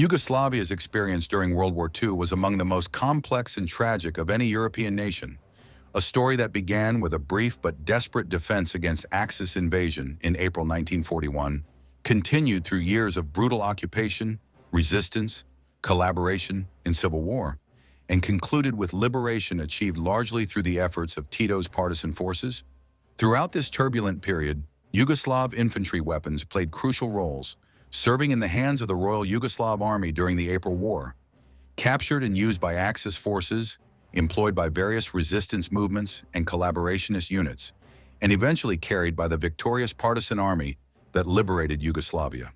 Yugoslavia's experience during World War II was among the most complex and tragic of any European nation, a story that began with a brief but desperate defense against Axis invasion in April 1941, continued through years of brutal occupation, resistance, collaboration, and civil war, and concluded with liberation achieved largely through the efforts of Tito's partisan forces. Throughout this turbulent period, Yugoslav infantry weapons played crucial roles, serving in the hands of the Royal Yugoslav Army during the April War. Captured and used by Axis forces, employed by various resistance movements and collaborationist units, and eventually carried by the victorious partisan army that liberated Yugoslavia.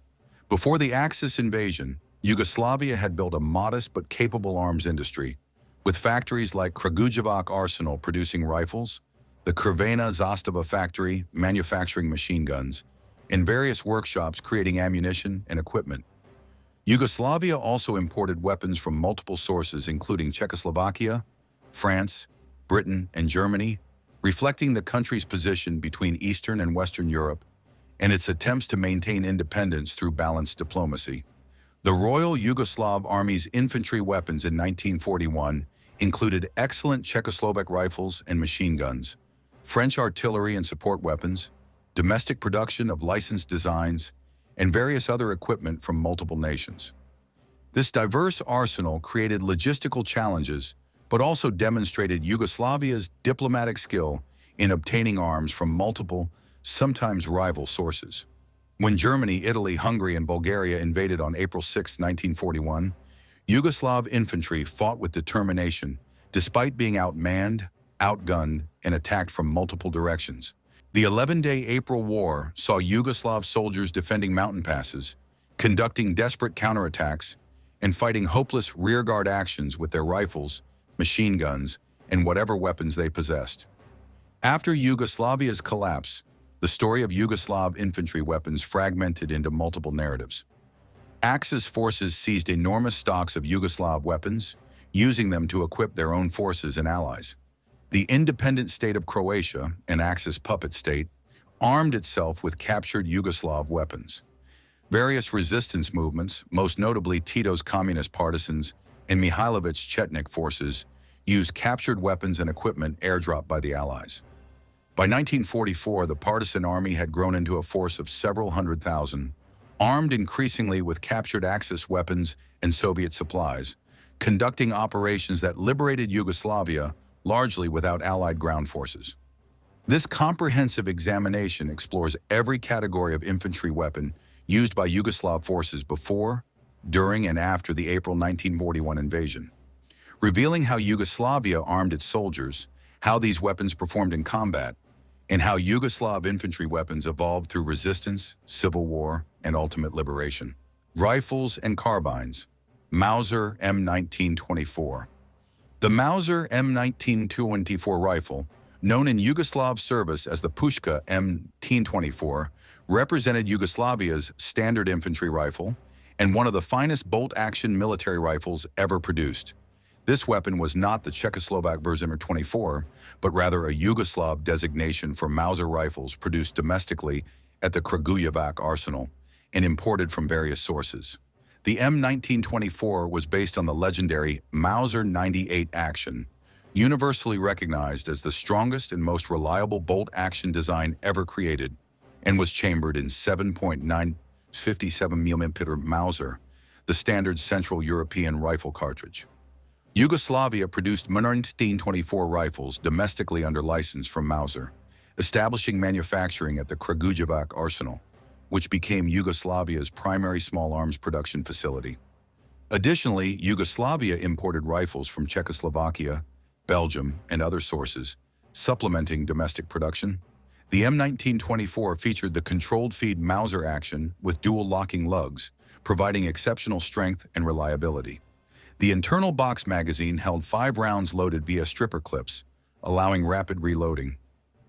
Before the Axis invasion, Yugoslavia had built a modest but capable arms industry, with factories like Kragujevac Arsenal producing rifles, the Crvena Zastava factory manufacturing machine guns, and various workshops creating ammunition and equipment. Yugoslavia also imported weapons from multiple sources including Czechoslovakia, France, Britain, and Germany, reflecting the country's position between Eastern and Western Europe and its attempts to maintain independence through balanced diplomacy. The Royal Yugoslav Army's infantry weapons in 1941 included excellent Czechoslovak rifles and machine guns, French artillery and support weapons, domestic production of licensed designs, and various other equipment from multiple nations. This diverse arsenal created logistical challenges, but also demonstrated Yugoslavia's diplomatic skill in obtaining arms from multiple, sometimes rival sources. When Germany, Italy, Hungary, and Bulgaria invaded on April 6, 1941, Yugoslav infantry fought with determination, despite being outmanned, outgunned, and attacked from multiple directions. The 11-day April War saw Yugoslav soldiers defending mountain passes, conducting desperate counterattacks, and fighting hopeless rearguard actions with their rifles, machine guns, and whatever weapons they possessed. After Yugoslavia's collapse, the story of Yugoslav infantry weapons fragmented into multiple narratives. Axis forces seized enormous stocks of Yugoslav weapons, using them to equip their own forces and allies. The independent state of Croatia, an Axis puppet state, armed itself with captured Yugoslav weapons. Various resistance movements, most notably Tito's communist partisans and Mihailovic's Chetnik forces, used captured weapons and equipment airdropped by the Allies. By 1944, the partisan army had grown into a force of several hundred thousand, armed increasingly with captured Axis weapons and Soviet supplies, conducting operations that liberated Yugoslavia largely without Allied ground forces. This comprehensive examination explores every category of infantry weapon used by Yugoslav forces before, during, and after the April 1941 invasion, revealing how Yugoslavia armed its soldiers, how these weapons performed in combat, and how Yugoslav infantry weapons evolved through resistance, civil war, and ultimate liberation. Rifles and carbines. Mauser M1924. The Mauser M1924 rifle, known in Yugoslav service as the Pushka M1924, represented Yugoslavia's standard infantry rifle and one of the finest bolt-action military rifles ever produced. This weapon was not the Czechoslovak Verzimer 24, but rather a Yugoslav designation for Mauser rifles produced domestically at the Kragujevac arsenal and imported from various sources. The M1924 was based on the legendary Mauser 98 Action, universally recognized as the strongest and most reliable bolt-action design ever created, and was chambered in 7.957 mm Mauser, the standard Central European rifle cartridge. Yugoslavia produced M1924 rifles domestically under license from Mauser, establishing manufacturing at the Kragujevac arsenal, which became Yugoslavia's primary small arms production facility. Additionally, Yugoslavia imported rifles from Czechoslovakia, Belgium, and other sources, supplementing domestic production. The M1924 featured the controlled feed Mauser action with dual locking lugs, providing exceptional strength and reliability. The internal box magazine held 5 rounds loaded via stripper clips, allowing rapid reloading.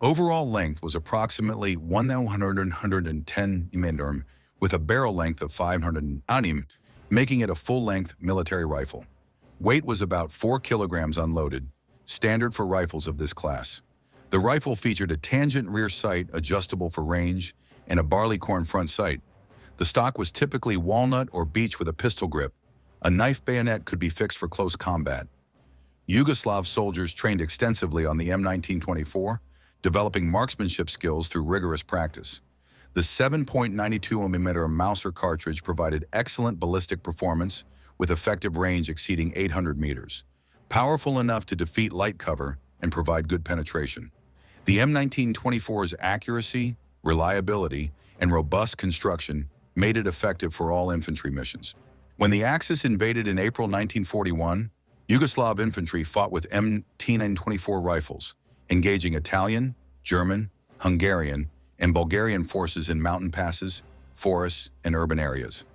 Overall length was approximately 110 mm with a barrel length of 500 mm, making it a full-length military rifle. Weight was about 4 kilograms unloaded, standard for rifles of this class. The rifle featured a tangent rear sight adjustable for range and a barleycorn front sight. The stock was typically walnut or beech with a pistol grip, A knife bayonet could be fixed for close combat. Yugoslav soldiers trained extensively on the M1924, developing marksmanship skills through rigorous practice. The 7.92mm Mauser cartridge provided excellent ballistic performance with effective range exceeding 800 meters, powerful enough to defeat light cover and provide good penetration. The M1924's accuracy, reliability, and robust construction made it effective for all infantry missions. When the Axis invaded in April 1941, Yugoslav infantry fought with M1924 rifles, engaging Italian, German, Hungarian, and Bulgarian forces in mountain passes, forests, and urban areas.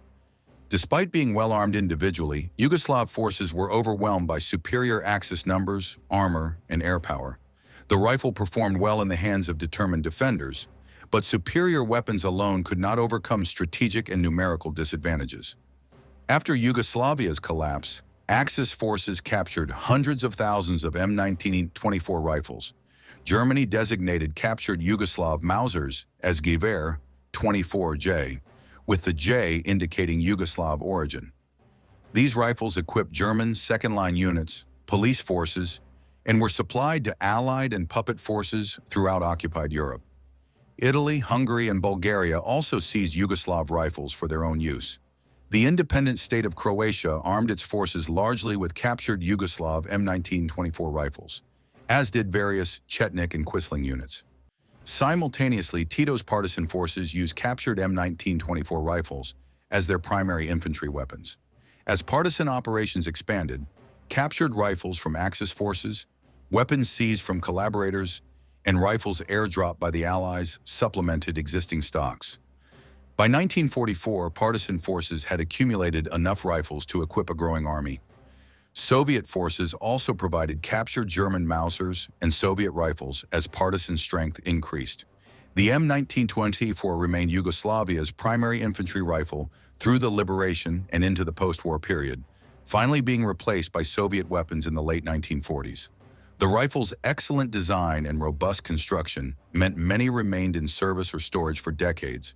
Despite being well-armed individually, Yugoslav forces were overwhelmed by superior Axis numbers, armor, and air power. The rifle performed well in the hands of determined defenders, but superior weapons alone could not overcome strategic and numerical disadvantages. After Yugoslavia's collapse, Axis forces captured hundreds of thousands of M1924 rifles. Germany designated captured Yugoslav Mausers as Gewehr 24J, with the J indicating Yugoslav origin. These rifles equipped German second-line units, police forces, and were supplied to Allied and puppet forces throughout occupied Europe. Italy, Hungary, and Bulgaria also seized Yugoslav rifles for their own use. The independent state of Croatia armed its forces largely with captured Yugoslav M1924 rifles, as did various Chetnik and Quisling units. Simultaneously, Tito's partisan forces used captured M1924 rifles as their primary infantry weapons. As partisan operations expanded, captured rifles from Axis forces, weapons seized from collaborators, and rifles airdropped by the Allies supplemented existing stocks. By 1944, partisan forces had accumulated enough rifles to equip a growing army. Soviet forces also provided captured German Mausers and Soviet rifles as partisan strength increased. The M1924 remained Yugoslavia's primary infantry rifle through the liberation and into the post-war period, finally being replaced by Soviet weapons in the late 1940s. The rifle's excellent design and robust construction meant many remained in service or storage for decades,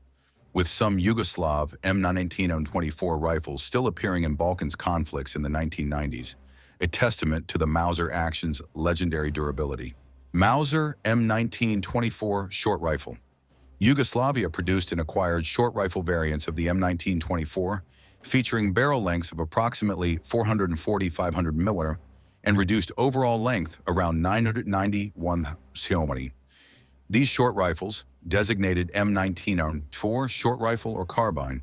with some Yugoslav M1924 rifles still appearing in Balkans conflicts in the 1990s, a testament to the Mauser action's legendary durability. Mauser M1924 short rifle. Yugoslavia produced and acquired short rifle variants of the M1924, featuring barrel lengths of approximately 440-500 mm and reduced overall length around 991 cm. These short rifles, designated M1924 short rifle or carbine,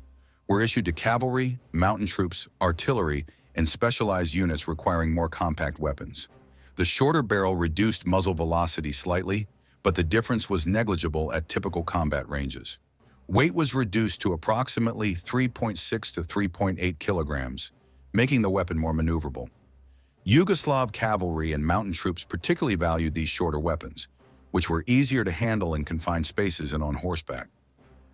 were issued to cavalry, mountain troops, artillery, and specialized units requiring more compact weapons. The shorter barrel reduced muzzle velocity slightly, but the difference was negligible at typical combat ranges. Weight was reduced to approximately 3.6 to 3.8 kilograms, making the weapon more maneuverable. Yugoslav cavalry and mountain troops particularly valued these shorter weapons, which were easier to handle in confined spaces and on horseback.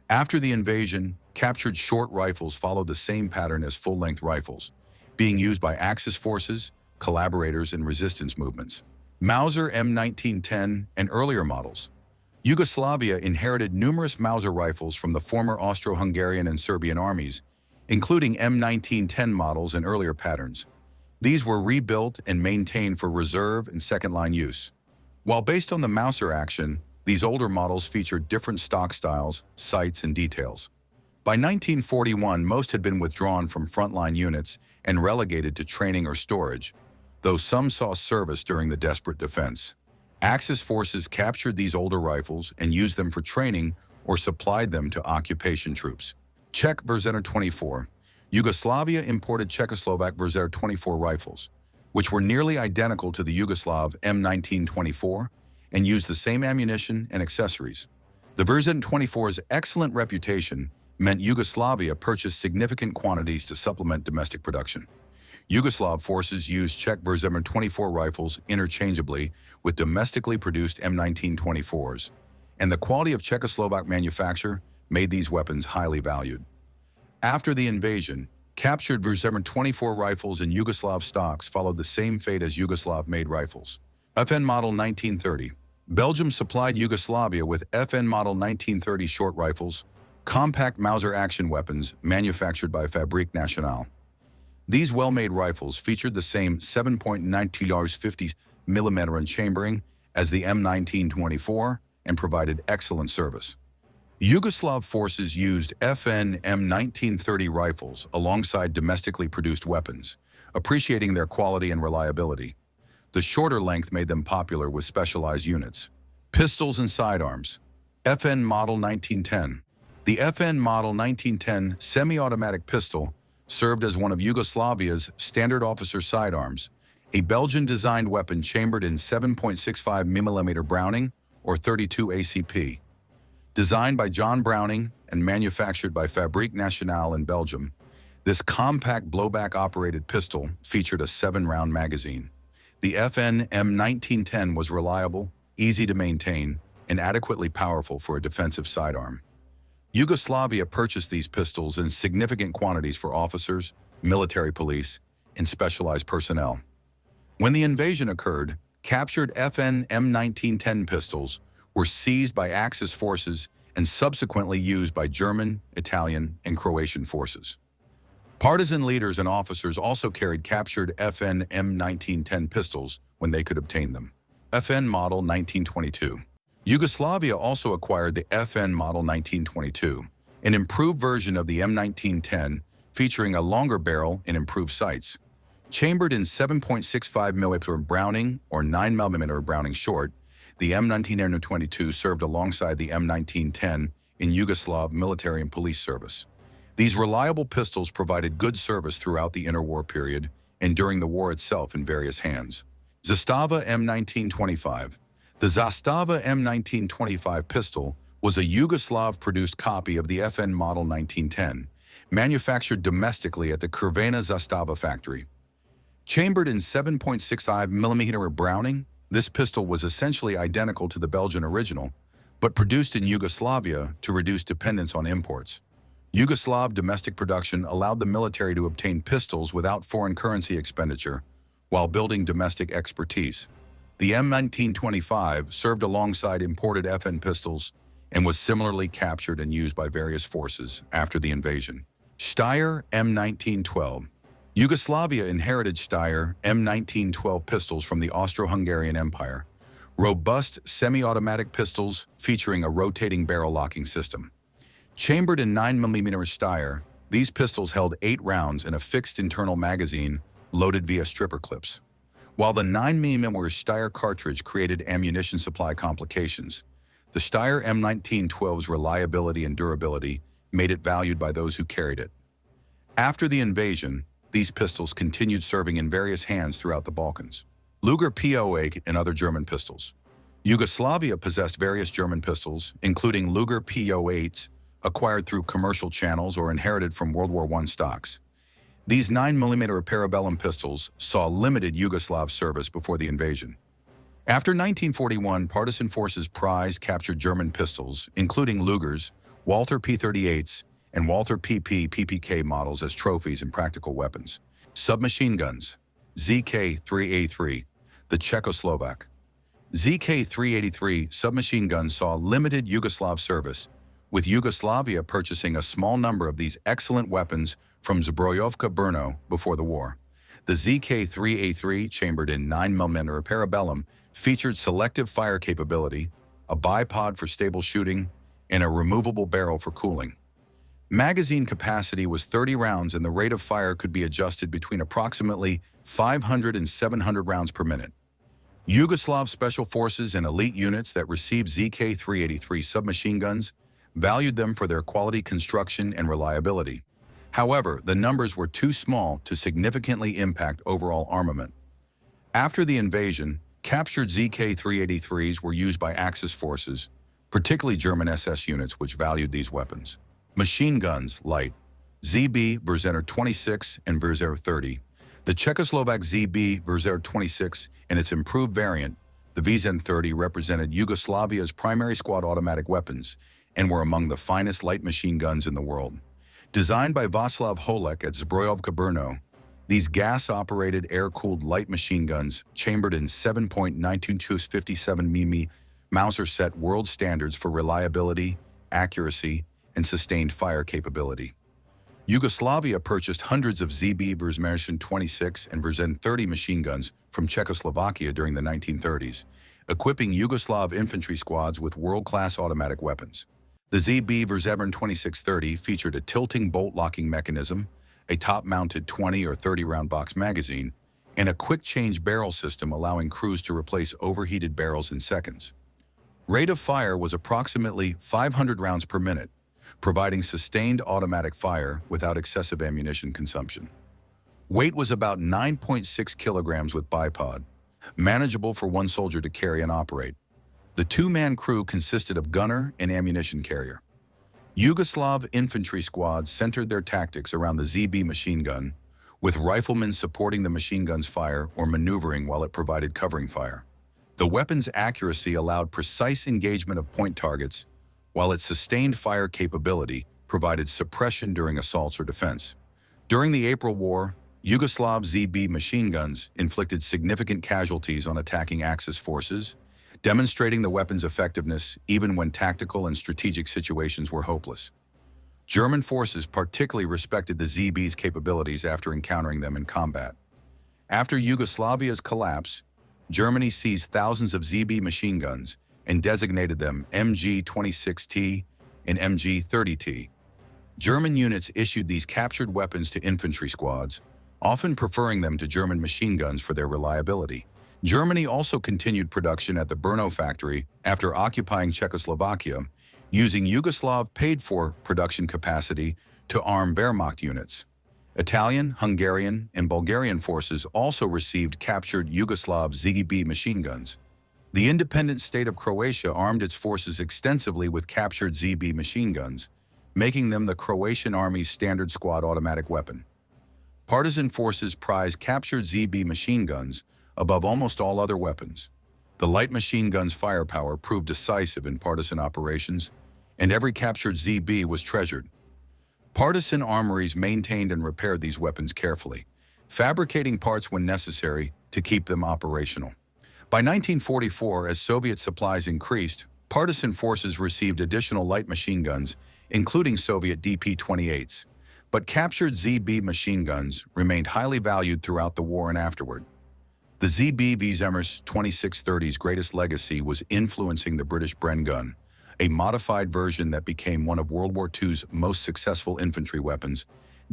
After the invasion, captured short rifles followed the same pattern as full-length rifles, being used by Axis forces, collaborators, and resistance movements. Mauser M1910 and earlier models. Yugoslavia inherited numerous Mauser rifles from the former Austro-Hungarian and Serbian armies, including M1910 models and earlier patterns. These were rebuilt and maintained for reserve and second-line use. While based on the Mauser action, these older models featured different stock styles, sights, and details. By 1941, most had been withdrawn from frontline units and relegated to training or storage, though some saw service during the desperate defense. Axis forces captured these older rifles and used them for training or supplied them to occupation troops. Czech Verzetter 24. Yugoslavia imported Czechoslovak Verzetter 24 rifles, which were nearly identical to the Yugoslav M1924 and used the same ammunition and accessories. The Verzetter 24's excellent reputation meant Yugoslavia purchased significant quantities to supplement domestic production. Yugoslav forces used Czech Verzetter 24 rifles interchangeably with domestically produced M1924s, and the quality of Czechoslovak manufacture made these weapons highly valued. After the invasion, captured Verzetter 24 rifles and Yugoslav stocks followed the same fate as Yugoslav-made rifles. FN Model 1930. Belgium supplied Yugoslavia with FN Model 1930 short rifles, compact Mauser action weapons manufactured by Fabrique Nationale. These well-made rifles featured the same 7.9 50 mm chambering as the M1924 and provided excellent service. Yugoslav forces used FN M1930 rifles alongside domestically produced weapons, appreciating their quality and reliability. The shorter length made them popular with specialized units. Pistols and sidearms. FN Model 1910. The FN Model 1910 semi-automatic pistol served as one of Yugoslavia's standard officer sidearms, a Belgian-designed weapon chambered in 7.65 mm Browning or 32 ACP. Designed by John Browning and manufactured by Fabrique Nationale in Belgium, this compact blowback-operated pistol featured a 7-round magazine. The FN M1910 was reliable, easy to maintain, and adequately powerful for a defensive sidearm. Yugoslavia purchased these pistols in significant quantities for officers, military police, and specialized personnel. When the invasion occurred, captured FN M1910 pistols were seized by Axis forces and subsequently used by German, Italian, and Croatian forces. Partisan leaders and officers also carried captured FN M1910 pistols when they could obtain them. FN Model 1922. Yugoslavia also acquired the FN Model 1922, an improved version of the M1910 featuring a longer barrel and improved sights. Chambered in 7.65 mm Browning or 9 mm Browning short, the M1922 served alongside the M1910 in Yugoslav military and police service. These reliable pistols provided good service throughout the interwar period and during the war itself in various hands. Zastava M1925. The Zastava M1925 pistol was a Yugoslav-produced copy of the FN Model 1910, manufactured domestically at the Crvena Zastava factory. Chambered in 7.65 mm Browning, this pistol was essentially identical to the Belgian original, but produced in Yugoslavia to reduce dependence on imports. Yugoslav domestic production allowed the military to obtain pistols without foreign currency expenditure, while building domestic expertise. The M1925 served alongside imported FN pistols and was similarly captured and used by various forces after the invasion. Steyr M1912. Yugoslavia inherited Steyr M1912 pistols from the Austro-Hungarian Empire, robust semi-automatic pistols featuring a rotating barrel locking system. Chambered in 9 mm Steyr, these pistols held 8 rounds in a fixed internal magazine loaded via stripper clips. While the 9 mm Steyr cartridge created ammunition supply complications, the Steyr M1912's reliability and durability made it valued by those who carried it. After the invasion, these pistols continued serving in various hands throughout the Balkans. Luger P08 and other German pistols. Yugoslavia possessed various German pistols, including Luger P08s, acquired through commercial channels or inherited from World War I stocks. These 9 mm Parabellum pistols saw limited Yugoslav service before the invasion. After 1941, partisan forces prized captured German pistols, including Lugers, Walther P38s, and Walther PPK models as trophies and practical weapons. Submachine guns. ZK-383, the Czechoslovak. ZK-383 submachine guns saw limited Yugoslav service, with Yugoslavia purchasing a small number of these excellent weapons from Zbrojovka Brno before the war. The ZK-383, chambered in 9 mm Parabellum, featured selective fire capability, a bipod for stable shooting, and a removable barrel for cooling. Magazine capacity was 30 rounds and the rate of fire could be adjusted between approximately 500 and 700 rounds per minute. Yugoslav special forces and elite units that received ZK-383 submachine guns valued them for their quality construction and reliability. However, the numbers were too small to significantly impact overall armament. After the invasion, captured ZK-383s were used by Axis forces, particularly German SS units which valued these weapons. Machine guns, light. ZB Verzener 26 and Verzener 30. The Czechoslovak ZB Verzener 26 and its improved variant, the VZN 30, represented Yugoslavia's primary squad automatic weapons and were among the finest light machine guns in the world. Designed by Václav Holek at Zbrojovka Brno, these gas-operated air-cooled light machine guns, chambered in 7.92 57 mm Mauser, set world standards for reliability, accuracy, and sustained fire capability. Yugoslavia purchased hundreds of ZB Verzmerschen 26 and Verzen 30 machine guns from Czechoslovakia during the 1930s, equipping Yugoslav infantry squads with world-class automatic weapons. The ZB Verzeben 2630 featured a tilting bolt-locking mechanism, a top-mounted 20 or 30-round box magazine, and a quick-change barrel system allowing crews to replace overheated barrels in seconds. Rate of fire was approximately 500 rounds per minute, providing sustained automatic fire without excessive ammunition consumption. Weight was about 9.6 kilograms with bipod, manageable for one soldier to carry and operate. The two-man crew consisted of gunner and ammunition carrier. Yugoslav infantry squads centered their tactics around the ZB machine gun, with riflemen supporting the machine gun's fire or maneuvering while it provided covering fire. The weapon's accuracy allowed precise engagement of point targets, while its sustained fire capability provided suppression during assaults or defense. During the April War, Yugoslav ZB machine guns inflicted significant casualties on attacking Axis forces, demonstrating the weapon's effectiveness even when tactical and strategic situations were hopeless. German forces particularly respected the ZB's capabilities after encountering them in combat. After Yugoslavia's collapse, Germany seized thousands of ZB machine guns and designated them MG-26T and MG-30T. German units issued these captured weapons to infantry squads, often preferring them to German machine guns for their reliability. Germany also continued production at the Brno factory after occupying Czechoslovakia, using Yugoslav paid-for production capacity to arm Wehrmacht units. Italian, Hungarian, and Bulgarian forces also received captured Yugoslav ZB machine guns. The independent state of Croatia armed its forces extensively with captured ZB machine guns, making them the Croatian Army's standard squad automatic weapon. Partisan forces prized captured ZB machine guns above almost all other weapons. The light machine gun's firepower proved decisive in partisan operations, and every captured ZB was treasured. Partisan armories maintained and repaired these weapons carefully, fabricating parts when necessary to keep them operational. By 1944, as Soviet supplies increased, partisan forces received additional light machine guns, including Soviet DP-28s. But captured ZB machine guns remained highly valued throughout the war and afterward. The ZB Verzemers 2630's greatest legacy was influencing the British Bren gun, a modified version that became one of World War II's most successful infantry weapons,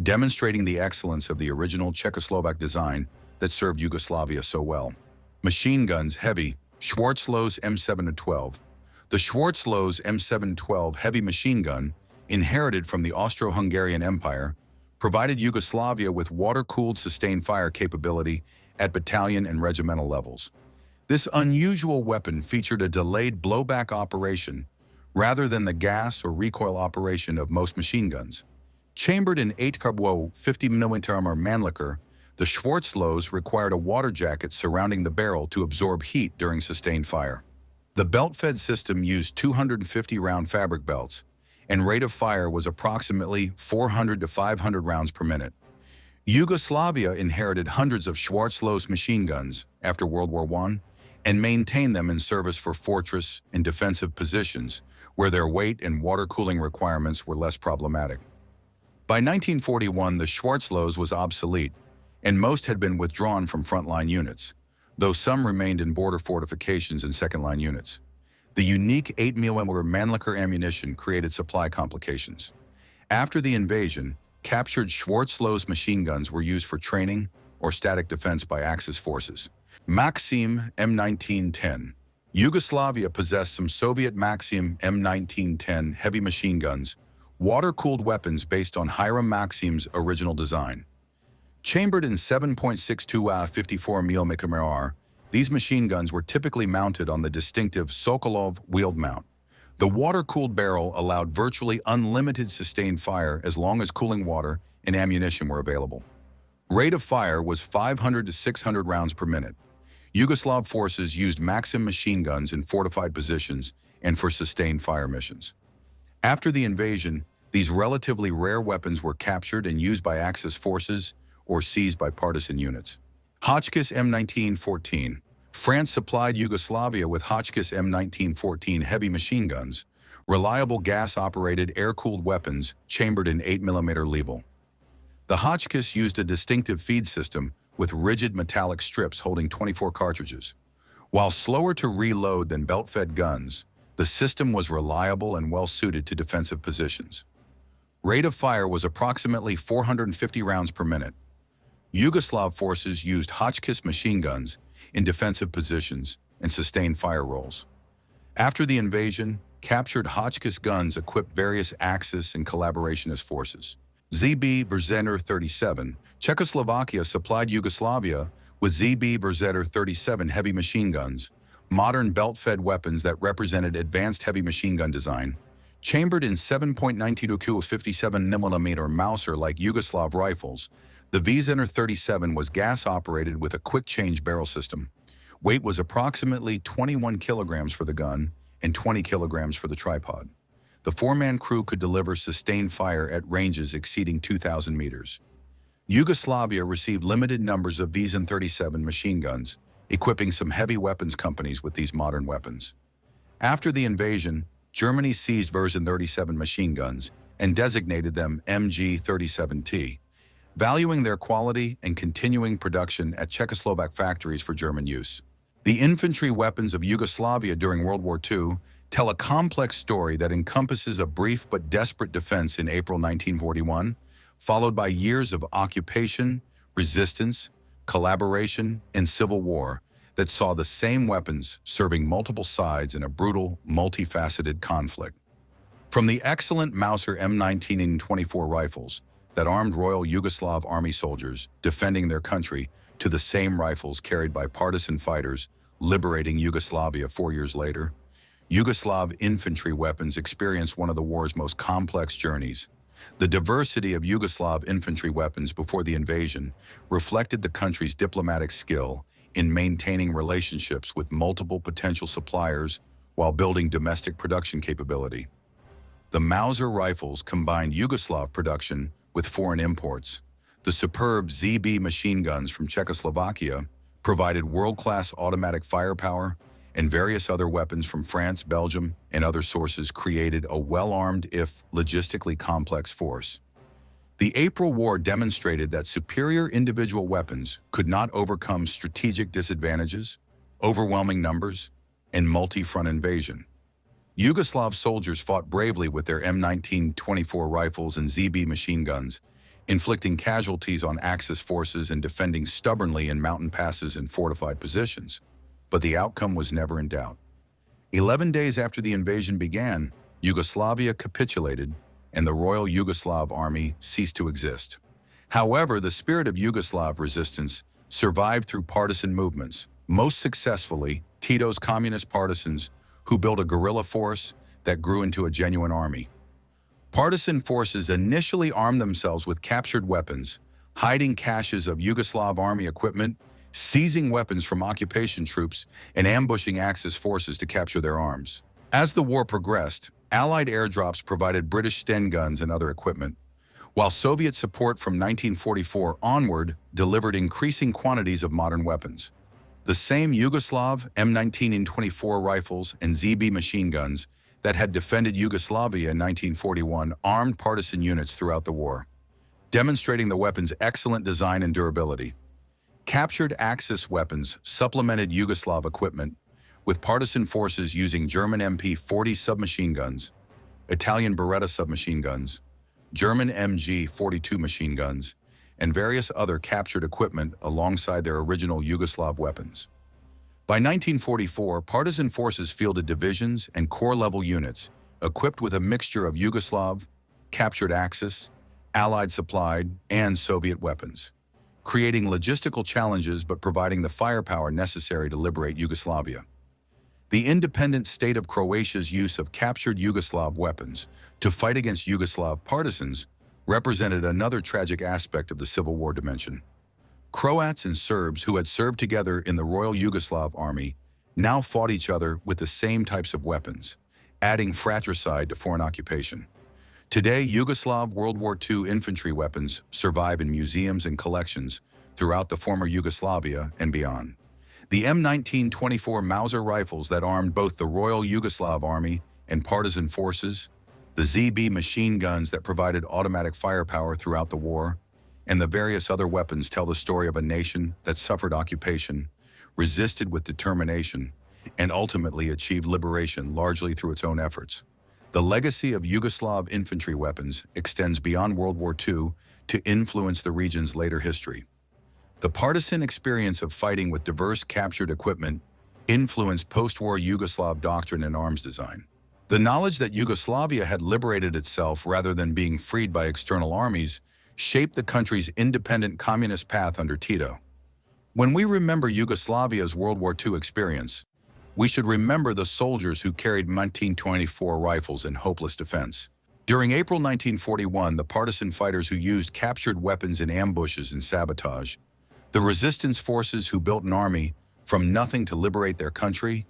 demonstrating the excellence of the original Czechoslovak design that served Yugoslavia so well. Machine guns, heavy, Schwarzlose M712. The Schwarzlose M712 heavy machine gun, inherited from the Austro-Hungarian Empire, provided Yugoslavia with water-cooled sustained fire capability at battalion and regimental levels. This unusual weapon featured a delayed blowback operation rather than the gas or recoil operation of most machine guns. Chambered in 8-Carbwo 50mm Mannlicher, the Schwarzlose required a water jacket surrounding the barrel to absorb heat during sustained fire. The belt-fed system used 250-round fabric belts, and rate of fire was approximately 400 to 500 rounds per minute. Yugoslavia inherited hundreds of Schwarzlose machine guns after World War I and maintained them in service for fortress and defensive positions where their weight and water cooling requirements were less problematic. By 1941, the Schwarzlose was obsolete, and most had been withdrawn from frontline units, though some remained in border fortifications and second-line units. The unique 8mm Mannlicher ammunition created supply complications. After the invasion, captured Schwarzlose machine guns were used for training or static defense by Axis forces. Maxim M1910. Yugoslavia possessed some Soviet Maxim M1910 heavy machine guns, water-cooled weapons based on Hiram Maxim's original design. Chambered in 7.62 54mm, these machine guns were typically mounted on the distinctive Sokolov wheeled mount. The water-cooled barrel allowed virtually unlimited sustained fire as long as cooling water and ammunition were available. Rate of fire was 500 to 600 rounds per minute. Yugoslav forces used Maxim machine guns in fortified positions and for sustained fire missions. After the invasion, these relatively rare weapons were captured and used by Axis forces or seized by partisan units. Hotchkiss M1914. France supplied Yugoslavia with Hotchkiss M1914 heavy machine guns, reliable gas-operated air-cooled weapons chambered in 8mm Liebel. The Hotchkiss used a distinctive feed system with rigid metallic strips holding 24 cartridges. While slower to reload than belt-fed guns, the system was reliable and well-suited to defensive positions. Rate of fire was approximately 450 rounds per minute. Yugoslav forces used Hotchkiss machine guns in defensive positions and sustained fire roles. After the invasion, captured Hotchkiss guns equipped various Axis and collaborationist forces. ZB Verzender 37, Czechoslovakia supplied Yugoslavia with ZB Verzender 37 heavy machine guns, modern belt-fed weapons that represented advanced heavy machine gun design. Chambered in 7.92 57mm Mauser like Yugoslav rifles, the Verzender 37 was gas-operated with a quick-change barrel system. Weight was approximately 21 kilograms for the gun and 20 kilograms for the tripod. The four-man crew could deliver sustained fire at ranges exceeding 2,000 meters. Yugoslavia received limited numbers of Verzender 37 machine guns, equipping some heavy weapons companies with these modern weapons. After the invasion, Germany seized Verzender 37 machine guns and designated them MG-37T, valuing their quality and continuing production at Czechoslovak factories for German use. The infantry weapons of Yugoslavia during World War II tell a complex story that encompasses a brief but desperate defense in April 1941, followed by years of occupation, resistance, collaboration, and civil war that saw the same weapons serving multiple sides in a brutal, multifaceted conflict. From the excellent Mauser M19 and 24 rifles that armed Royal Yugoslav Army soldiers defending their country to the same rifles carried by partisan fighters liberating Yugoslavia 4 years later, Yugoslav infantry weapons experienced one of the war's most complex journeys. The diversity of Yugoslav infantry weapons before the invasion reflected the country's diplomatic skill in maintaining relationships with multiple potential suppliers while building domestic production capability. The Mauser rifles combined Yugoslav production with foreign imports. The superb ZB machine guns from Czechoslovakia provided world-class automatic firepower, and various other weapons from France, Belgium, and other sources created a well-armed, if logistically complex force. The April War demonstrated that superior individual weapons could not overcome strategic disadvantages, overwhelming numbers, and multi-front invasion. Yugoslav soldiers fought bravely with their M19-24 rifles and ZB machine guns, inflicting casualties on Axis forces and defending stubbornly in mountain passes and fortified positions. But the outcome was never in doubt. 11 days after the invasion began, Yugoslavia capitulated and the Royal Yugoslav Army ceased to exist. However, the spirit of Yugoslav resistance survived through partisan movements, most successfully Tito's communist partisans who built a guerrilla force that grew into a genuine army. Partisan forces initially armed themselves with captured weapons, hiding caches of Yugoslav army equipment, seizing weapons from occupation troops, and ambushing Axis forces to capture their arms. As the war progressed, Allied airdrops provided British Sten guns and other equipment, while Soviet support from 1944 onward delivered increasing quantities of modern weapons. The same Yugoslav M19 and 24 rifles and ZB machine guns that had defended Yugoslavia in 1941 armed partisan units throughout the war, demonstrating the weapon's excellent design and durability. Captured Axis weapons supplemented Yugoslav equipment, with partisan forces using German MP-40 submachine guns, Italian Beretta submachine guns, German MG-42 machine guns, and various other captured equipment alongside their original Yugoslav weapons. By 1944, partisan forces fielded divisions and corps-level units equipped with a mixture of Yugoslav, captured Axis, Allied supplied, and Soviet weapons, creating logistical challenges but providing the firepower necessary to liberate Yugoslavia. The independent state of Croatia's use of captured Yugoslav weapons to fight against Yugoslav partisans represented another tragic aspect of the Civil War dimension. Croats and Serbs who had served together in the Royal Yugoslav Army now fought each other with the same types of weapons, adding fratricide to foreign occupation. Today, Yugoslav World War II infantry weapons survive in museums and collections throughout the former Yugoslavia and beyond. The M19-24 Mauser rifles that armed both the Royal Yugoslav Army and partisan forces, the ZB machine guns that provided automatic firepower throughout the war, and the various other weapons tell the story of a nation that suffered occupation, resisted with determination, and ultimately achieved liberation largely through its own efforts. The legacy of Yugoslav infantry weapons extends beyond World War II to influence the region's later history. The partisan experience of fighting with diverse captured equipment influenced post-war Yugoslav doctrine and arms design. The knowledge that Yugoslavia had liberated itself rather than being freed by external armies shaped the country's independent communist path under Tito. When we remember Yugoslavia's World War II experience, we should remember the soldiers who carried 1924 rifles in hopeless defense. During April 1941, the partisan fighters who used captured weapons in ambushes and sabotage, the resistance forces who built an army from nothing to liberate their country,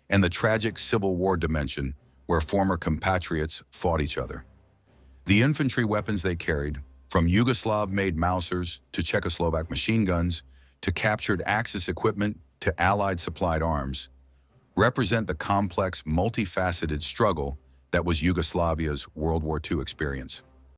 and the tragic Civil War dimension where former compatriots fought each other. The infantry weapons they carried, from Yugoslav-made Mausers to Czechoslovak machine guns to captured Axis equipment to Allied-supplied arms, represent the complex, multifaceted struggle that was Yugoslavia's World War II experience.